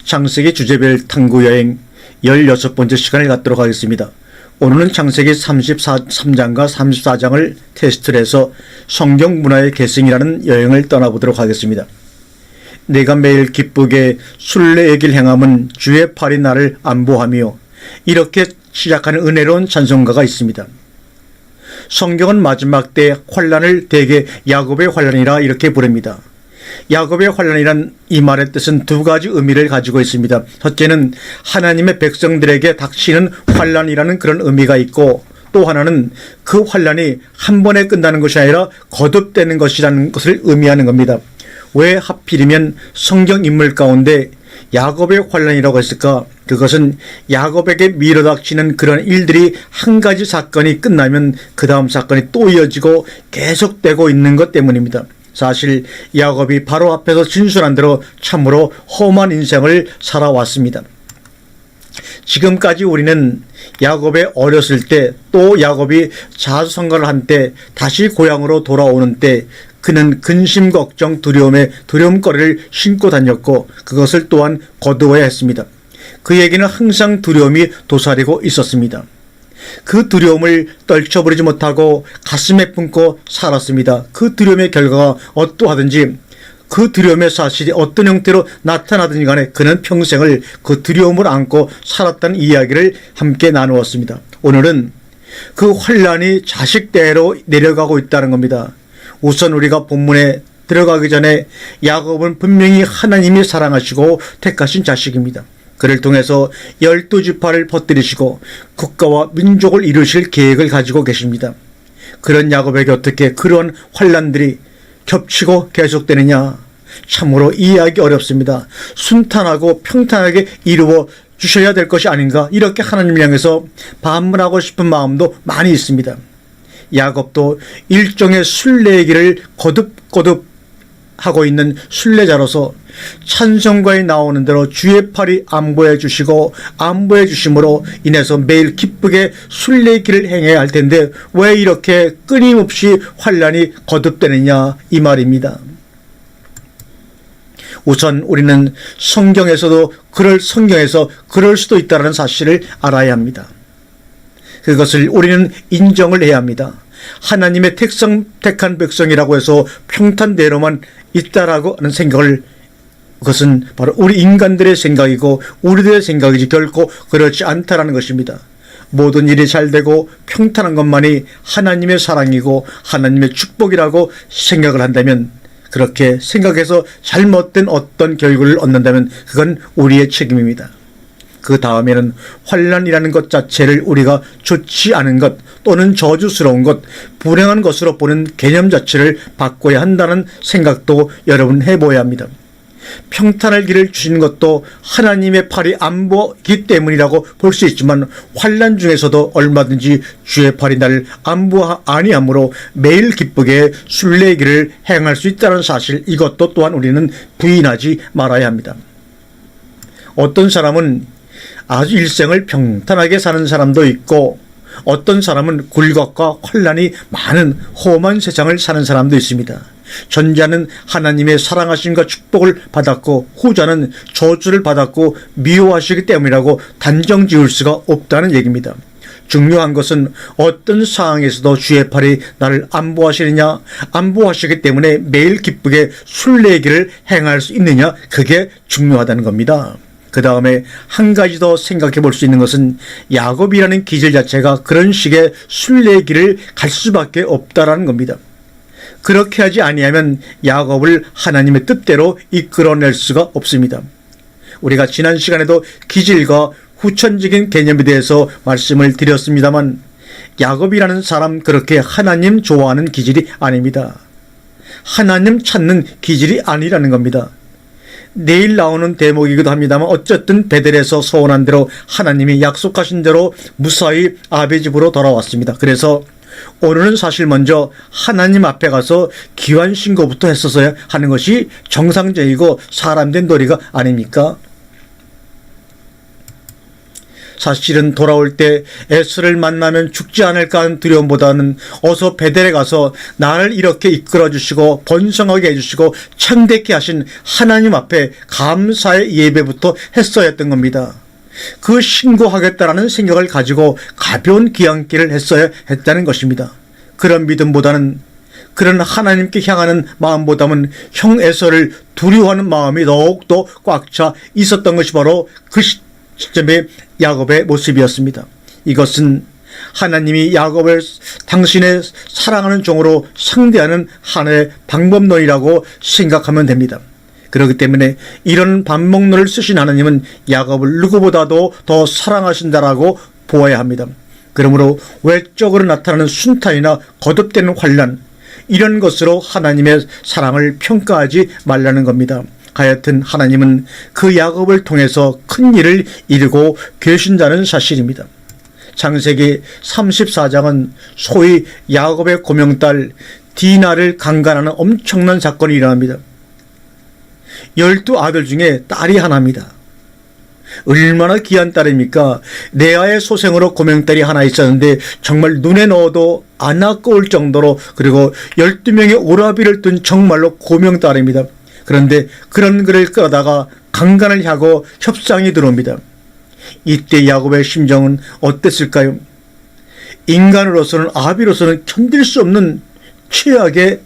창세기 주제별 탐구여행 16번째 시간을 갖도록 하겠습니다. 오늘은 창세기 33장과 34장을 테스트를 해서 성경 문화의 계승이라는 여행을 떠나보도록 하겠습니다. 내가 매일 기쁘게 순례의 행함은 주의 팔이 나를 안보하며, 이렇게 시작하는 은혜로운 찬송가가 있습니다. 성경은 마지막 때 환난을 대개 야곱의 환난이라 이렇게 부릅니다. 야곱의 환난이란 이 말의 뜻은 두 가지 의미를 가지고 있습니다. 첫째는 하나님의 백성들에게 닥치는 환난이라는 그런 의미가 있고, 또 하나는 그 환난이 한 번에 끝나는 것이 아니라 거듭되는 것이라는 것을 의미하는 겁니다. 왜 하필이면 성경 인물 가운데 야곱의 환난이라고 했을까? 그것은 야곱에게 밀어닥치는 그런 일들이 한 가지 사건이 끝나면 그 다음 사건이 또 이어지고 계속되고 있는 것 때문입니다. 사실 야곱이 바로 앞에서 진술한 대로 참으로 험한 인생을 살아왔습니다. 지금까지 우리는 야곱의 어렸을 때, 또 야곱이 자수성가를 한 때, 다시 고향으로 돌아오는 때 그는 근심, 걱정, 두려움의 두려움거리를 신고 다녔고, 그것을 또한 거두어야 했습니다. 그에게는 항상 두려움이 도사리고 있었습니다. 그 두려움을 떨쳐버리지 못하고 가슴에 품고 살았습니다. 그 두려움의 결과가 어떠하든지, 그 두려움의 사실이 어떤 형태로 나타나든지 간에 그는 평생을 그 두려움을 안고 살았다는 이야기를 함께 나누었습니다. 오늘은 그 환난이 자식대로 내려가고 있다는 겁니다. 우선 우리가 본문에 들어가기 전에 야곱은 분명히 하나님이 사랑하시고 택하신 자식입니다. 그를 통해서 12지파를 퍼뜨리시고 국가와 민족을 이루실 계획을 가지고 계십니다. 그런 야곱에게 어떻게 그런 환난들이 겹치고 계속되느냐? 참으로 이해하기 어렵습니다. 순탄하고 평탄하게 이루어 주셔야 될 것이 아닌가, 이렇게 하나님을 향해서 반문하고 싶은 마음도 많이 있습니다. 야곱도 일종의 순례의 길을 거듭 하고 있는 순례자로서 찬송가에 나오는 대로 주의 팔이 안보해 주시고 안보해 주심으로 인해서 매일 기쁘게 순례의 길을 행해야 할 텐데 왜 이렇게 끊임없이 환난이 거듭되느냐, 이 말입니다. 우선 우리는 성경에서 그럴 수도 있다는 사실을 알아야 합니다. 그것을 우리는 인정을 해야 합니다. 하나님의 택한 백성이라고 해서 평탄대로만 있다라고 하는 생각을, 그것은 바로 우리 인간들의 생각이고 우리들의 생각이지 결코 그렇지 않다라는 것입니다. 모든 일이 잘 되고 평탄한 것만이 하나님의 사랑이고 하나님의 축복이라고 생각을 한다면, 그렇게 생각해서 잘못된 어떤 결과를 얻는다면 그건 우리의 책임입니다. 그 다음에는 환난이라는 것 자체를 우리가 좋지 않은 것 또는 저주스러운 것, 불행한 것으로 보는 개념 자체를 바꿔야 한다는 생각도 여러분 해봐야 합니다. 평탄할 길을 주시는 것도 하나님의 팔이 안보기 때문이라고 볼 수 있지만, 환난 중에서도 얼마든지 주의 팔이 나를 안보 아니하므로 매일 기쁘게 순례의 길을 행할 수 있다는 사실, 이것도 또한 우리는 부인하지 말아야 합니다. 어떤 사람은 아주 일생을 평탄하게 사는 사람도 있고, 어떤 사람은 굴곡과 환난이 많은 험한 세상을 사는 사람도 있습니다. 전자는 하나님의 사랑하심과 축복을 받았고 후자는 저주를 받았고 미워하시기 때문이라고 단정 지을 수가 없다는 얘기입니다. 중요한 것은 어떤 상황에서도 주의 팔이 나를 안보하시느냐, 안보하시기 때문에 매일 기쁘게 순례의 길을 행할 수 있느냐, 그게 중요하다는 겁니다. 그 다음에 한 가지 더 생각해 볼 수 있는 것은 야곱이라는 기질 자체가 그런 식의 순례의 길을 갈 수밖에 없다라는 겁니다. 그렇게 하지 아니하면 야곱을 하나님의 뜻대로 이끌어낼 수가 없습니다. 우리가 지난 시간에도 기질과 후천적인 개념에 대해서 말씀을 드렸습니다만, 야곱이라는 사람 그렇게 하나님 좋아하는 기질이 아닙니다. 하나님 찾는 기질이 아니라는 겁니다. 내일 나오는 대목이기도 합니다만, 어쨌든 베델에서 소원한 대로 하나님이 약속하신 대로 무사히 아베 집으로 돌아왔습니다. 그래서 오늘은 사실 먼저 하나님 앞에 가서 기환 신고부터 했었어야 하는 것이 정상적이고 사람된 도리가 아닙니까? 사실은 돌아올 때 에스를 만나면 죽지 않을까 하는 두려움보다는 어서 베델에 가서 나를 이렇게 이끌어 주시고 번성하게 해주시고 창대케 하신 하나님 앞에 감사의 예배부터 했어야 했던 겁니다. 그 신고하겠다라는 생각을 가지고 가벼운 귀향길을 했어야 했다는 것입니다. 그런 믿음보다는, 그런 하나님께 향하는 마음보다는 형 에서를 두려워하는 마음이 더욱더 꽉 차 있었던 것이 바로 그 시점의 야곱의 모습이었습니다. 이것은 하나님이 야곱을 당신의 사랑하는 종으로 상대하는 하나의 방법론이라고 생각하면 됩니다. 그렇기 때문에 이런 반목론을 쓰신 하나님은 야곱을 누구보다도 더 사랑하신다라고 보아야 합니다. 그러므로 외적으로 나타나는 순탄이나 거듭되는 환난, 이런 것으로 하나님의 사랑을 평가하지 말라는 겁니다. 하여튼 하나님은 그 야곱을 통해서 큰 일을 이루고 계신다는 사실입니다. 창세기 34장은 소위 야곱의 고명딸 디나를 강간하는 엄청난 사건이 일어납니다. 12아들 중에 딸이 하나입니다. 얼마나 귀한 딸입니까? 레아의 소생으로 고명딸이 하나 있었는데 정말 눈에 넣어도 안 아까울 정도로, 그리고 12명의 오라비를 둔 정말로 고명딸입니다. 그런데 그런 그를 끌어다가 강간을 하고 협상이 들어옵니다. 이때 야곱의 심정은 어땠을까요? 인간으로서는, 아비로서는 견딜 수 없는 최악의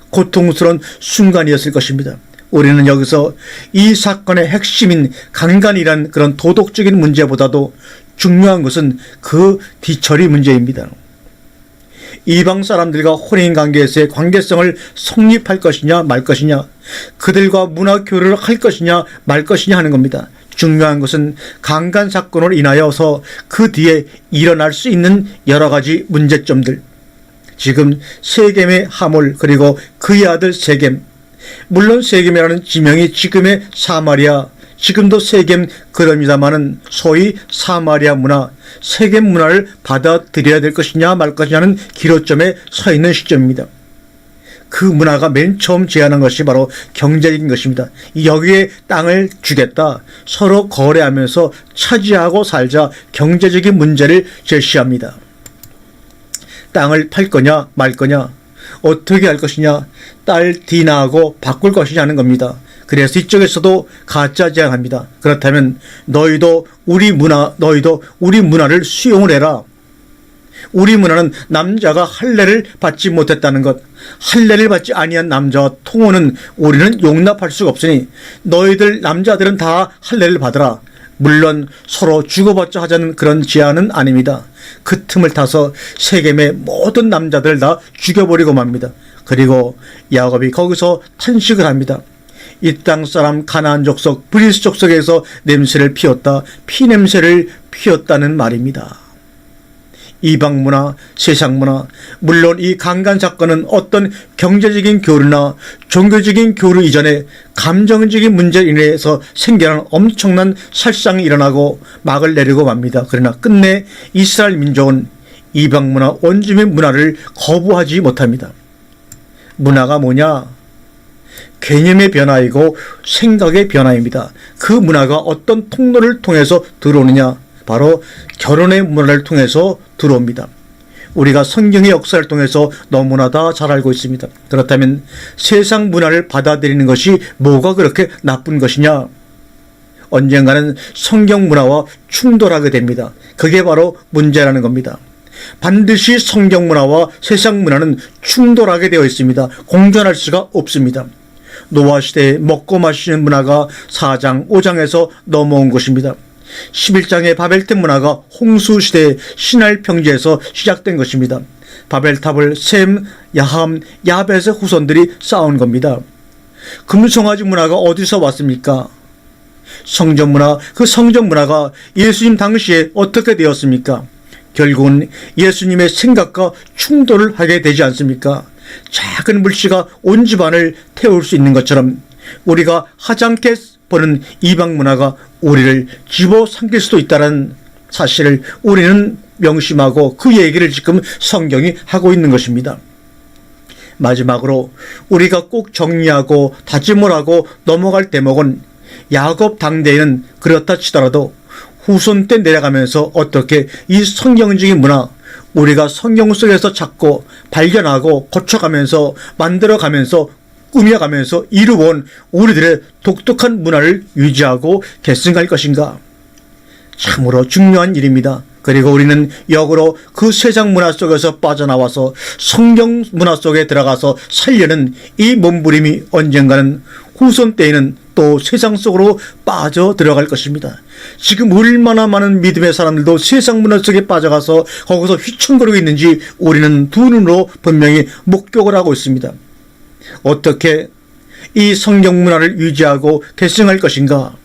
고통스러운 순간이었을 것입니다. 우리는 여기서 이 사건의 핵심인 강간이란 그런 도덕적인 문제보다도 중요한 것은 그 뒤처리 문제입니다. 이방 사람들과 혼인관계에서의 관계성을 성립할 것이냐 말 것이냐, 그들과 문화 교류를 할 것이냐 말 것이냐 하는 겁니다. 중요한 것은 강간 사건으로 인하여서 그 뒤에 일어날 수 있는 여러 가지 문제점들, 지금 세겜의 하몰, 그리고 그의 아들 세겜, 물론 세겜이라는 지명이 지금의 사마리아, 지금도 세겜 그럽니다마는 소위 사마리아 문화, 세겜 문화를 받아들여야 될 것이냐 말 것이냐는 기로점에 서 있는 시점입니다. 그 문화가 맨 처음 제안한 것이 바로 경제적인 것입니다. 여기에 땅을 주겠다, 서로 거래하면서 차지하고 살자, 경제적인 문제를 제시합니다. 땅을 팔 거냐 말 거냐, 어떻게 할 것이냐, 딸 디나하고 바꿀 것이냐 하는 겁니다. 그래서 이쪽에서도 가짜 제안합니다. 그렇다면 너희도 우리 문화를 수용을 해라. 우리 문화는 남자가 할례를 받지 못했다는 것, 할례를 받지 아니한 남자와 통혼은 우리는 용납할 수가 없으니 너희들 남자들은 다 할례를 받으라. 물론 서로 주고받자 하자는 그런 제안은 아닙니다. 그 틈을 타서 세겜의 모든 남자들을 다 죽여버리고 맙니다. 그리고 야곱이 거기서 탄식을 합니다. 이 땅 사람 가나안 족속, 브리스 족속에서 냄새를 피웠다, 피냄새를 피웠다는 말입니다. 이방 문화, 세상 문화, 물론 이 강간 사건은 어떤 경제적인 교류나 종교적인 교류 이전에 감정적인 문제로 인해서 생겨난 엄청난 살상이 일어나고 막을 내리고 맙니다. 그러나 끝내 이스라엘 민족은 이방 문화, 원주민 문화를 거부하지 못합니다. 문화가 뭐냐? 개념의 변화이고 생각의 변화입니다. 그 문화가 어떤 통로를 통해서 들어오느냐? 바로 결혼의 문화를 통해서 들어옵니다. 우리가 성경의 역사를 통해서 너무나 다 잘 알고 있습니다. 그렇다면 세상 문화를 받아들이는 것이 뭐가 그렇게 나쁜 것이냐? 언젠가는 성경 문화와 충돌하게 됩니다. 그게 바로 문제라는 겁니다. 반드시 성경 문화와 세상 문화는 충돌하게 되어 있습니다. 공존할 수가 없습니다. 노아 시대에 먹고 마시는 문화가 4장, 5장에서 넘어온 것입니다. 11장의 바벨탑 문화가 홍수 시대의 신할 평지에서 시작된 것입니다. 바벨탑을 셈, 야함, 야벳의 후손들이 쌓은 겁니다. 금송아지 문화가 어디서 왔습니까? 성전 문화, 그 성전 문화가 예수님 당시에 어떻게 되었습니까? 결국은 예수님의 생각과 충돌을 하게 되지 않습니까? 작은 물씨가 온 집안을 태울 수 있는 것처럼 우리가 하찮게 보는 이방 문화가 우리를 집어삼킬 수도 있다는 사실을 우리는 명심하고 그 얘기를 지금 성경이 하고 있는 것입니다. 마지막으로 우리가 꼭 정리하고 다짐을 하고 넘어갈 대목은 야곱 당대에는 그렇다 치더라도 후손 때 내려가면서 어떻게 이 성경적인 문화, 우리가 성경 속에서 찾고 발견하고 고쳐가면서 만들어가면서 꾸며가면서 이루어온 우리들의 독특한 문화를 유지하고 계승할 것인가? 참으로 중요한 일입니다. 그리고 우리는 역으로 그 세상 문화 속에서 빠져나와서 성경 문화 속에 들어가서 살려는 이 몸부림이 언젠가는 후손 때에는 또 세상 속으로 빠져 들어갈 것입니다. 지금 얼마나 많은 믿음의 사람들도 세상 문화 속에 빠져가서 거기서 휘청거리고 있는지 우리는 두 눈으로 분명히 목격을 하고 있습니다. 어떻게 이 성경 문화를 유지하고 계승할 것인가?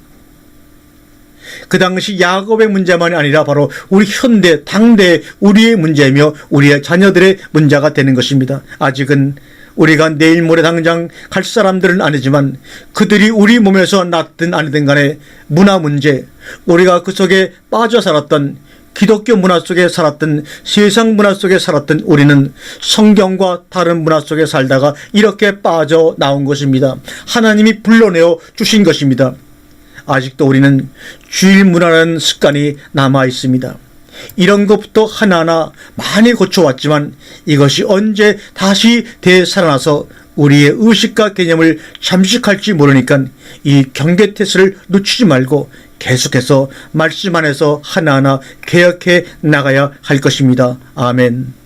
그 당시 야곱의 문제만이 아니라 바로 우리 현대, 당대 우리의 문제이며 우리의 자녀들의 문제가 되는 것입니다. 아직은 우리가 내일 모레 당장 갈 사람들은 아니지만 그들이 우리 몸에서 났든 아니든 간에 문화 문제, 우리가 그 속에 빠져 살았던 기독교 문화 속에 살았던 세상 문화 속에 살았던 우리는 성경과 다른 문화 속에 살다가 이렇게 빠져나온 것입니다. 하나님이 불러내어 주신 것입니다. 아직도 우리는 주일 문화라는 습관이 남아 있습니다. 이런 것부터 하나하나 많이 고쳐왔지만 이것이 언제 다시 되살아나서 우리의 의식과 개념을 잠식할지 모르니까 이 경계태세를 놓치지 말고 계속해서 말씀 안에서 하나하나 개혁해 나가야 할 것입니다. 아멘.